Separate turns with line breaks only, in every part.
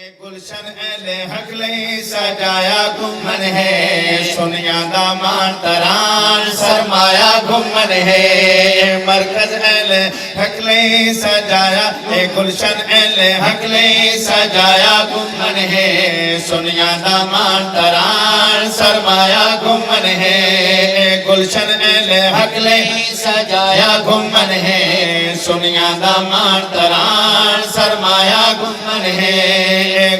گلشن اہل حق لئی سجایا گمن ہے، سنیا دامان تران سرمایا گمن ہے، مرکز اہل حق لئی سجایا، گلشن اہل حق لئی سجایا گمن ہے، سنیا دامان تران سرمایا گمن ہے، گلشن اہل حق لئی سجایا گمن ہے، سنیا دامان تران سرمایا گمن ہے،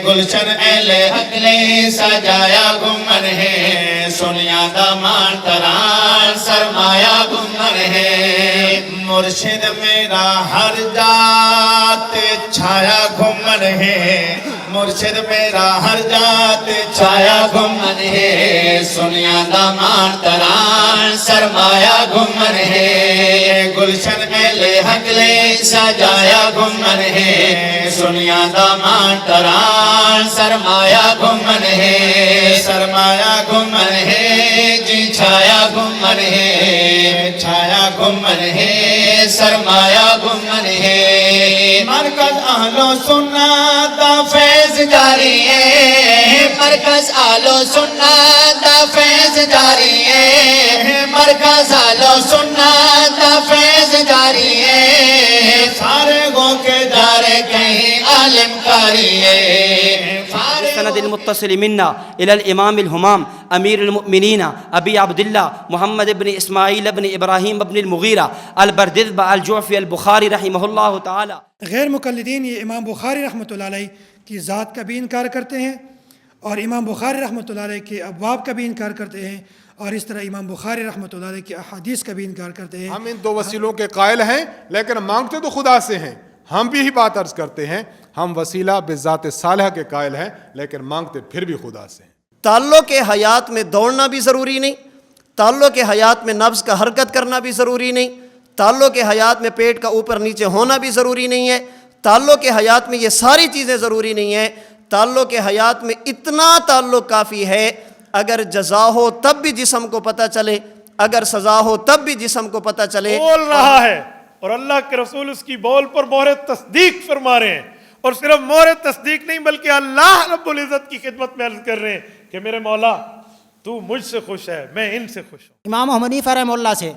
گلشن اہل حق لئی سجایا گمن ہے، سنیا دامان تران سرمایا گمن ہے، مرشد میرا ہر جات چھایا گمن ہے، مرشد میرا ہر جات چھایا گمن ہے، سنیا دامان تران سرمایا گمن ہے، گلشن اہل حق لئی سجایا گمن ہے، سنیا دامان تران سرمایا گمن ہے، سرمایا گمن ہے، جی چھایا گمن ہے، چھایا گمن ہے، سرمایا گمن ہے، مرکز اہل و سنت دا فیض جاری ہے، مرکز اہل و سنت دا فیض جاری ہے، مرکز اہل و سنت دا فیض جاری ہے، فارغوں کے جارے کہیں عالم کاری ہے،
السند المتصل منا إلى الإمام الهمام أمير المؤمنين أبي عبد الله محمد بن إسماعيل بن إبراهيم بن المغيرة البردذبة الجعفي البخاري رحمه الله تعالى۔
غیر مقلدین یہ امام بخاری رحمۃ اللہ علیہ کی ذات کا بھی انکار کرتے ہیں اور امام بخاری رحمۃ اللہ علیہ کے ابواب کا بھی انکار کرتے ہیں، اور اس طرح امام بخاری رحمۃ اللہ علیہ کی احادیث کا بھی انکار کرتے ہیں۔
ہم ان دو وسیلوں کے قائل ہیں، لیکن مانگتے تو خدا سے ہیں۔ ہم بھی ہی بات عرض کرتے ہیں، ہم وسیلہ بذات صالحہ کے قائل ہیں، لیکن مانگتے پھر بھی خدا سے ہیں۔
تعلق حیات میں دوڑنا بھی ضروری نہیں، تعلق حیات میں نفس کا حرکت کرنا بھی ضروری نہیں، تعلق حیات میں پیٹ کا اوپر نیچے ہونا بھی ضروری نہیں ہے، تعلق حیات میں یہ ساری چیزیں ضروری نہیں ہیں۔ تعلق حیات میں اتنا تعلق کافی ہے، اگر جزا ہو تب بھی جسم کو پتہ چلے، اگر سزا ہو تب بھی جسم کو پتہ چلے۔
بول رہا ہے اور اللہ کے رسول اس کی بول پر مہر تصدیق فرما رہے ہیں، اور صرف مہر تصدیق نہیں بلکہ اللہ رب العزت کی خدمت میں عرض کر رہے ہیں کہ میرے مولا تو مجھ سے خوش ہے، میں ان سے خوش ہوں۔
امام محمد حنیفہ رحمہ اللہ سے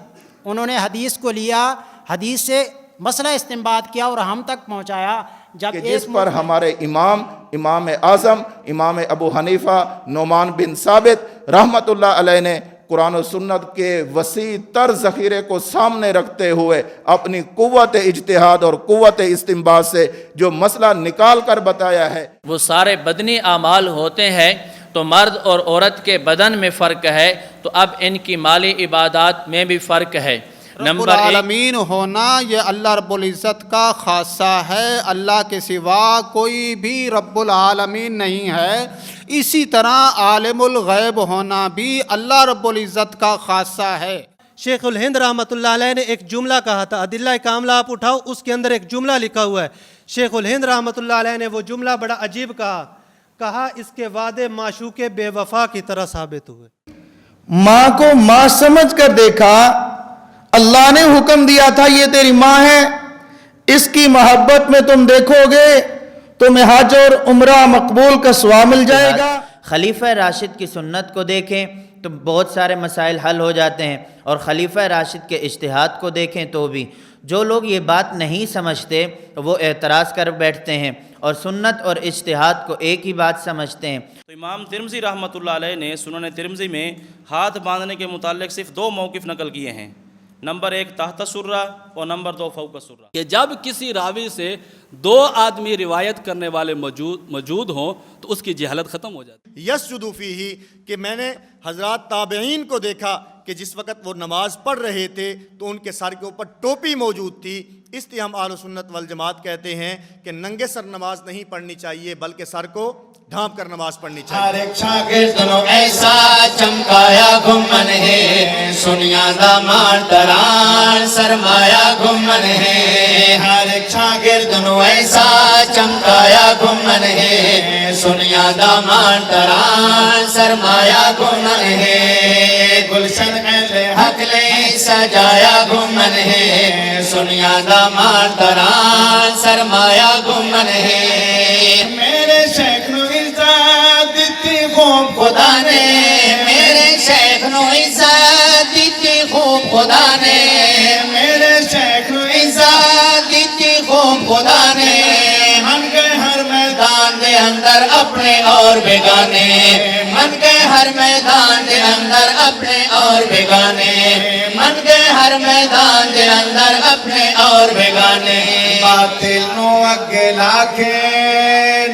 انہوں نے حدیث کو لیا، حدیث سے مسئلہ استنباط کیا اور ہم تک پہنچایا، جب
کہ جس پر ہمارے امام اعظم امام ابو حنیفہ نعمان بن ثابت رحمت اللہ علیہ نے قرآن و سنت کے وسیع تر ذخیرے کو سامنے رکھتے ہوئے اپنی قوت اجتہاد اور قوت استنباط سے جو مسئلہ نکال کر بتایا ہے۔
وہ سارے بدنی اعمال ہوتے ہیں تو مرد اور عورت کے بدن میں فرق ہے، تو اب ان کی مالی عبادات میں بھی فرق ہے۔
رب العالمین ہونا یہ اللہ رب العزت کا خاصہ ہے، اللہ کے سوا کوئی بھی رب العالمین نہیں ہے۔ اسی طرح عالم الغیب ہونا بھی اللہ رب العزت کا خاصہ ہے۔
شیخ الہند رحمۃ اللہ علیہ نے ایک جملہ کہا تھا، ادلہ کاملہ آپ اٹھاؤ، اس کے اندر ایک جملہ لکھا ہوا ہے۔ شیخ الہند رحمۃ اللہ علیہ نے وہ جملہ بڑا عجیب کہا اس کے وعدے معشوق بے وفا کی طرح ثابت ہوئے۔
ماں کو ماں سمجھ کر دیکھا، اللہ نے حکم دیا تھا یہ تیری ماں ہے، اس کی محبت میں تم دیکھو گے تمہیں حج اور عمرہ مقبول کا ثواب مل جائے گا۔
خلیفہ راشد کی سنت کو دیکھیں تو بہت سارے مسائل حل ہو جاتے ہیں، اور خلیفہ راشد کے اجتہاد کو دیکھیں تو بھی جو لوگ یہ بات نہیں سمجھتے وہ اعتراض کر بیٹھتے ہیں اور سنت اور اجتہاد کو ایک ہی بات سمجھتے ہیں۔
تو امام ترمذی رحمۃ اللہ علیہ نے سنن ترمذی میں ہاتھ باندھنے کے متعلق صرف 2 موقف نقل کیے ہیں، نمبر 1 تحت سرہ اور نمبر 2 فوق سرہ،
کہ جب کسی راوی سے 2 آدمی روایت کرنے والے موجود ہوں تو اس کی جہالت ختم ہو جاتی ہے۔
یسجد فیہ، کہ میں نے حضرات تابعین کو دیکھا کہ جس وقت وہ نماز پڑھ رہے تھے تو ان کے سر کے اوپر ٹوپی موجود تھی، اس لیے ہم اہل سنت والجماعت کہتے ہیں کہ ننگے سر نماز نہیں پڑھنی چاہیے بلکہ سر کو ڈھانپ کر نماز پڑھنی چاہیے۔
ہر ایک شاگرد نو ایسا چمکایا گمن ہے، سنیا دامان تران سرمایا گمن ہے، ہر ایک شاگرد نو ایسا چمکایا گمن ہے، سنیا دامان تران سرمایا گمن ہے، گلشن اہل حق لئی سجایا گمن ہے، سنیا دامان تران سرمایا گمن ہے، میرے شیخ خدا نے میرے شیخ نو عزت دیتی خوب خدا نے میرے شیخ نو عزت دیتی خوب خدا نے من کے ہر میدان دے اندر اپنے اور بیگانے من کے ہر میدان دے اندر اپنے اور بیگانے من کے ہر میدان دے اندر اپنے اور بیگانے باطل نو اگے لا کے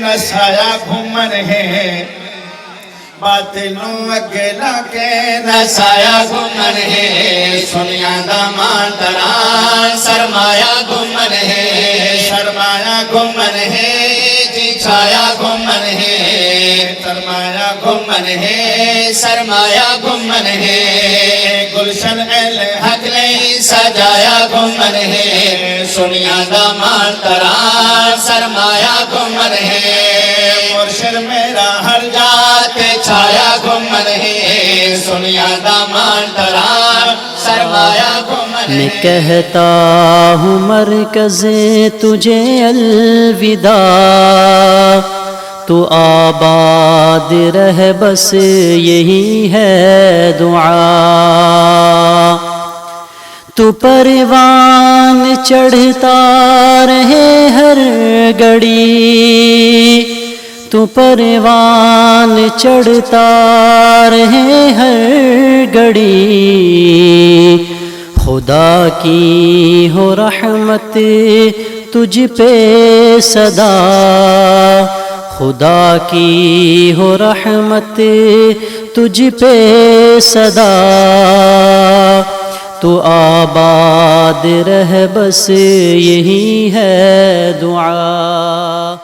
نسایا گھومن ہے باطل نو اگے لا کے نسایا گھومن ہے سنیا دا مان تران سرمایا گھومن ہے سرمایا گھومن ہے جی چھایا گھومن ہے سرمایا گھومن ہے سرمایا گھومن ہے گلشن اہل حق نے سجایا گھومن ہے سنیا دا مان تران سرمایا گھومن ہے مرشد میرا ہر جاتے چھایا گھومن ہے سنیا دا مان تران سرمایا گھومن ہے
میں کہتا ہوں مرکز تجھے الوداع تو آباد رہ بس یہی ہے دعا تو پروان چڑھتا رہے ہر گھڑی تو پروان چڑھتا رہے ہر گھڑی خدا کی ہو رحمت تجھ پہ صدا خدا کی ہو رحمت تجھ پہ صدا تو آباد رہ بس یہی ہے دعا